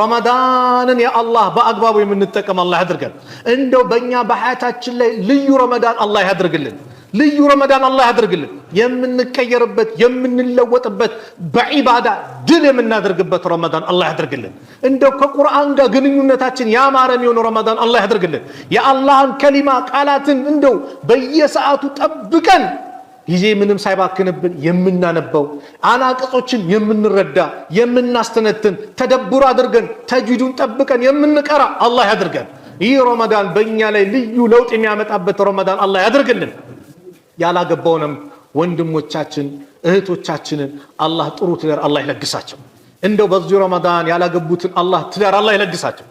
ረመዳንን ያአላህ በአግባቡ የምንጠቀም አላህ ያድርገን። እንደው በእኛ በሐያታችን ላይ ልዩ ረመዳን አላህ ያድርግልን። ልዩ ረመዳን አላህ ያድርግልን። የምንቀየርበት የምንለወጥበት በዒባዳ ድል የምናደርግበት ረመዳን አላህ ያድርግልን። እንደው ከቁርአን ጋር ግንኙነታችን ያማረ የሚሆነው ረመዳን አላህ ያድርግልን። የአላህን ከሊማ ቃላትን እንደው በየሰዓቱ ጠብቀን ጊዜ ምንም ሳይባክንብን የምናነበው አናቅጾችን የምንረዳ የምናስተነትን ተደብሮ አድርገን ተጅዊዱን ጠብቀን የምንቀራ አላህ ያድርገን። ይህ ረመዳን በእኛ ላይ ልዩ ለውጥ የሚያመጣበት ረመዳን አላህ ያድርግልን። ያላገባውንም ወንድሞቻችን እህቶቻችንን አላህ ጥሩ ትዳር አላህ ይለግሳቸው። እንደው በዚህ ረመዳን ያላገቡትን አላህ ትዳር አላህ ይለግሳቸው።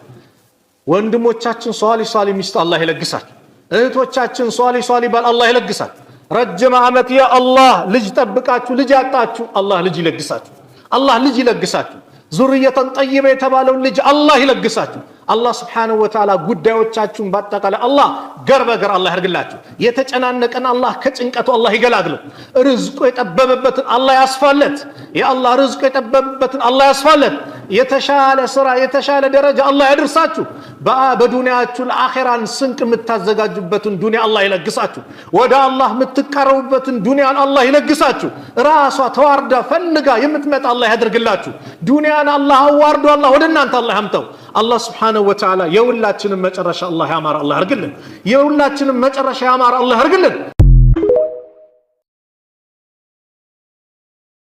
ወንድሞቻችን ሷሊ ሚስት አላህ ይለግሳቸው። እህቶቻችን ሷሊ ባል አላህ ይለግሳቸው። ረጅም ዓመት ያ አላህ ልጅ ጠብቃችሁ ልጅ ያጣችሁ አላህ ልጅ ይለግሳችሁ። አላህ ልጅ ይለግሳችሁ። ዙርየተን ጠይበ የተባለውን ልጅ አላህ ይለግሳችሁ። አላህ ስብሓነሁ ወተዓላ ጉዳዮቻችሁን ባጠቃላይ አላህ ገር በገር አላህ ያርግላችሁ። የተጨናነቀን አላህ ከጭንቀቱ አላህ ይገላግለው። ርዝቁ የጠበበበትን አላህ ያስፋለት። የአላህ ርዝቁ የጠበበበትን አላህ ያስፋለት። የተሻለ ስራ የተሻለ ደረጃ አላህ ያድርሳችሁ። በዱንያችሁ ለአኺራን ስንቅ የምታዘጋጁበትን ዱንያ አላህ ይለግሳችሁ። ወደ አላህ የምትቀርቡበትን ዱንያን አላህ ይለግሳችሁ። ራሷ ተዋርዳ ፈልጋ የምትመጣ አላህ ያድርግላችሁ። ዱንያን አላህ አዋርዶ አላህ ወደ እናንተ አላህ ያምጣው። አላህ ስብሓነሁ ወተዓላ የሁላችንም መጨረሻ አላህ ያማረ አላህ ያርግልን። የሁላችንም መጨረሻ ያማረ አላህ ያርግልን።